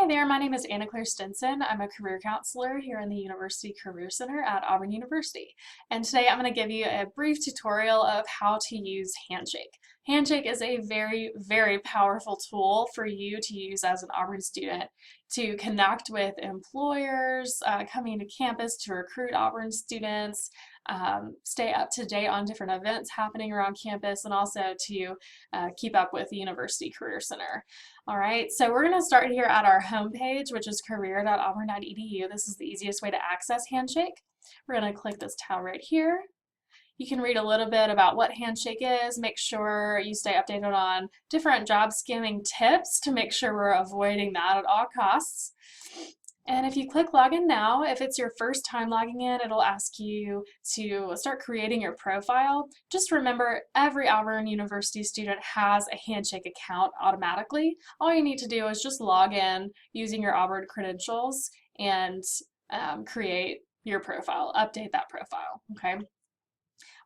Hi there, my name is Anna Claire Stinson. I'm a career counselor here in the University Career Center at Auburn University. And today I'm going to give you a brief tutorial of how to use Handshake. Handshake is a very powerful tool for you to use as an Auburn student to connect with employers coming to campus to recruit Auburn students, stay up to date on different events happening around campus, and also to keep up with the University Career Center. All right, so we're going to start here at our homepage, which is career.auburn.edu. This is the easiest way to access Handshake. We're going to click this tab right here. You can read a little bit about what Handshake is. Make sure you stay updated on different job scamming tips to make sure we're avoiding that at all costs. And if you click login now, if it's your first time logging in, it'll ask you to start creating your profile. Just remember, every Auburn University student has a Handshake account automatically. All you need to do is just log in using your Auburn credentials and create your profile, update that profile, okay?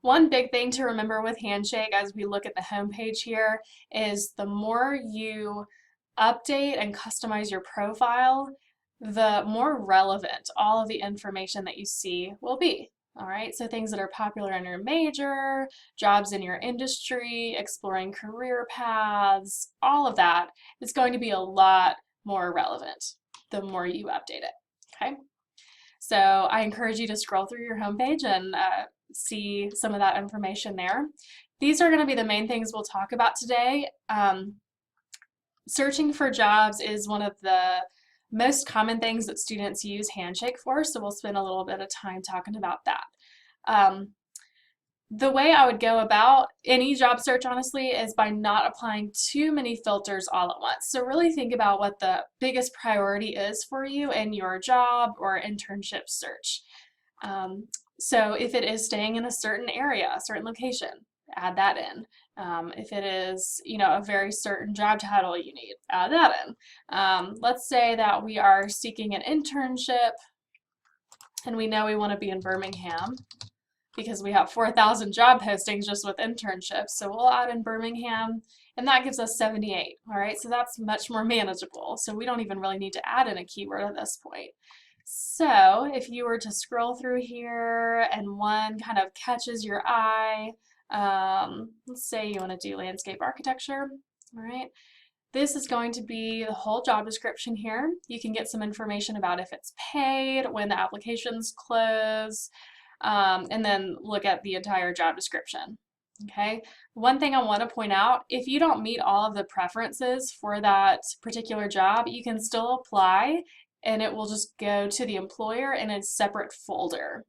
One big thing to remember with Handshake as we look at the homepage here is the more you update and customize your profile, the more relevant all of the information that you see will be. All right, so things that are popular in your major, jobs in your industry, exploring career paths, all of that is going to be a lot more relevant the more you update it, okay? So I encourage you to scroll through your homepage and see some of that information there. These are going to be the main things we'll talk about today. Searching for jobs is one of the most common things that students use Handshake for, so we'll spend a little bit of time talking about that. The way I would go about any job search, honestly, is by not applying too many filters all at once. So really think about what the biggest priority is for you in your job or internship search. So if it is staying in a certain area, a certain location, add that in. If it is, a very certain job title you need, add that in. Let's say that we are seeking an internship and we know we want to be in Birmingham because we have 4,000 job postings just with internships. So we'll add in Birmingham, and that gives us 78. All right, so that's much more manageable. So we don't even really need to add in a keyword at this point. So if you were to scroll through here and one kind of catches your eye, let's say you want to do landscape architecture, all right? This is going to be the whole job description here. You can get some information about if it's paid, when the applications close, and then look at the entire job description. Okay, one thing I want to point out, if you don't meet all of the preferences for that particular job, you can still apply and it will just go to the employer in a separate folder.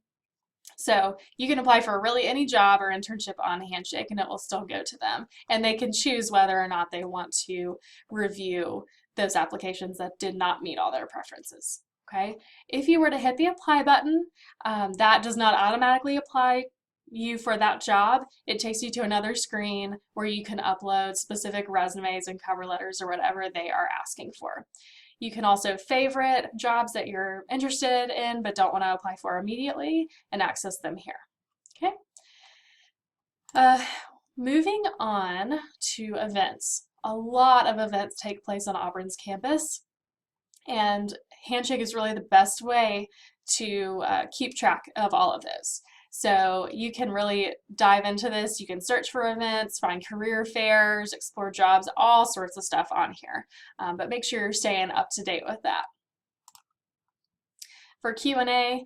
So you can apply for really any job or internship on Handshake and it will still go to them. And they can choose whether or not they want to review those applications that did not meet all their preferences. Okay, if you were to hit the apply button, that does not automatically apply you for that job. It takes you to another screen where you can upload specific resumes and cover letters or whatever they are asking for. You can also favorite jobs that you're interested in but don't want to apply for immediately and access them here. Okay. Moving on to events. A lot of events take place on Auburn's campus, and Handshake is really the best way to keep track of all of those. So you can really dive into this. You can search for events, find career fairs, explore jobs, all sorts of stuff on here. But make sure you're staying up to date with that. For Q&A,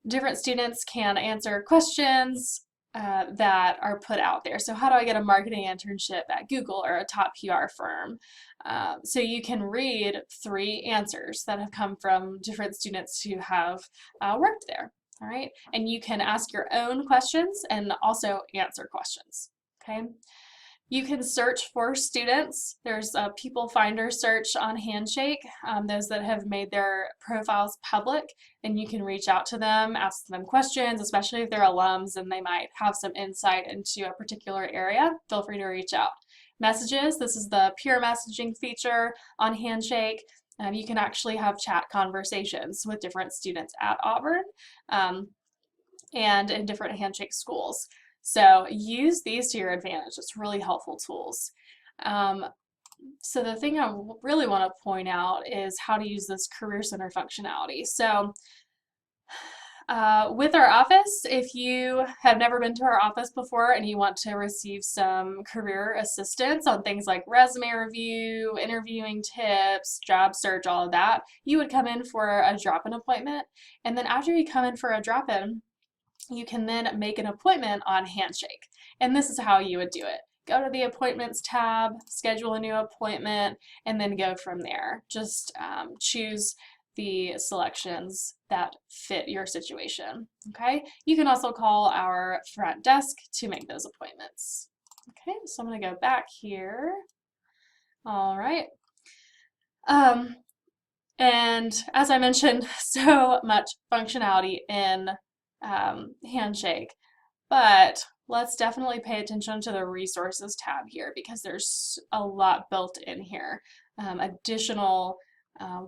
different students can answer questions that are put out there. So how do I get a marketing internship at Google or a top PR firm? So you can read 3 answers that have come from different students who have worked there. All right, and you can ask your own questions and also answer questions, okay? You can search for students. There's a people finder search on Handshake, those that have made their profiles public, and you can reach out to them, ask them questions, especially if they're alums and they might have some insight into a particular area. Feel free to reach out. Messages, this is the peer messaging feature on Handshake. You can actually have chat conversations with different students at Auburn and in different Handshake schools. So use these to your advantage. It's really helpful tools. So the thing I really want to point out is how to use this Career Center functionality. So with our office, if you have never been to our office before and you want to receive some career assistance on things like resume review, interviewing tips, job search, all of that, you would come in for a drop-in appointment. And then after you come in for a drop-in, you can then make an appointment on Handshake. And this is how you would do it. Go to the appointments tab, schedule a new appointment, and then go from there. Just choose the selections that fit your situation. Okay, you can also call our front desk to make those appointments. Okay, so I'm going to go back here. All right. And as I mentioned, so much functionality in Handshake, but let's definitely pay attention to the resources tab here because there's a lot built in here. Additional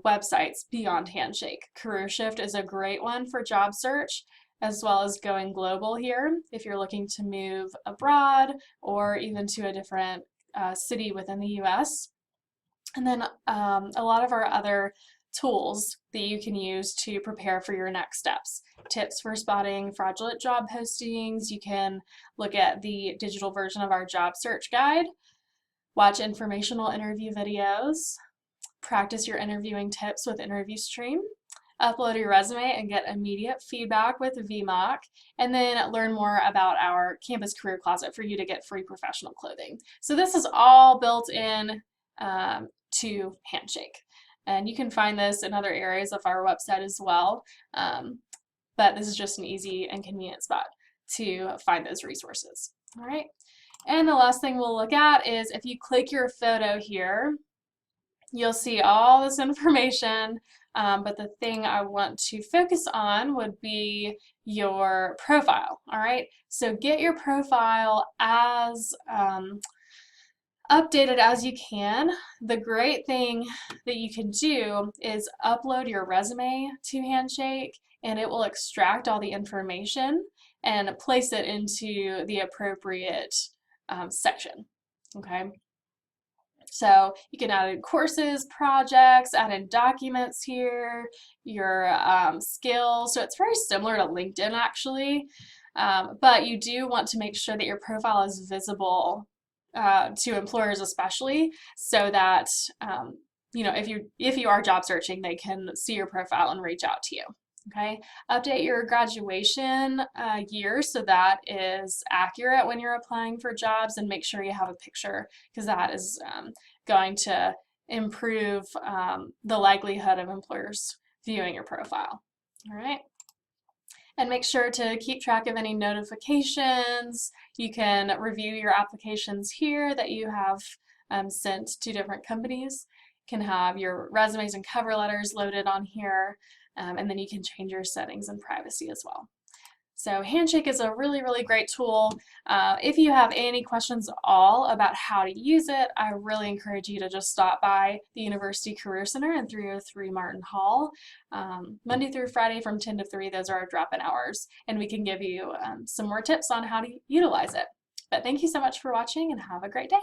websites beyond Handshake. CareerShift is a great one for job search, as well as going global here if you're looking to move abroad or even to a different city within the US. And then a lot of our other tools that you can use to prepare for your next steps. Tips for spotting fraudulent job postings. You can look at the digital version of our job search guide, watch informational interview videos, practice your interviewing tips with Interview Stream, upload your resume and get immediate feedback with VMock, and then learn more about our campus career closet for you to get free professional clothing. So this is all built in to Handshake. And you can find this in other areas of our website as well, but this is just an easy and convenient spot to find those resources. All right, and the last thing we'll look at is if you click your photo here, you'll see all this information, but the thing I want to focus on would be your profile. All right, so get your profile as updated as you can. The great thing that you can do is upload your resume to Handshake and it will extract all the information and place it into the appropriate section. Okay, so you can add in courses, projects, add in documents here, your skills. So it's very similar to LinkedIn actually, but you do want to make sure that your profile is visible to employers especially, so that you know, if you are job searching, they can see your profile and reach out to you. Okay, update your graduation year so that is accurate when you're applying for jobs, and make sure you have a picture because that is going to improve the likelihood of employers viewing your profile. All right. And make sure to keep track of any notifications. You can review your applications here that you have sent to different companies. You can have your resumes and cover letters loaded on here, and then you can change your settings and privacy as well. So Handshake is a really, really great tool. If you have any questions at all about how to use it, I really encourage you to just stop by the University Career Center in 303 Martin Hall. Monday through Friday from 10 to 3, those are our drop-in hours, and we can give you some more tips on how to utilize it. But thank you so much for watching and have a great day.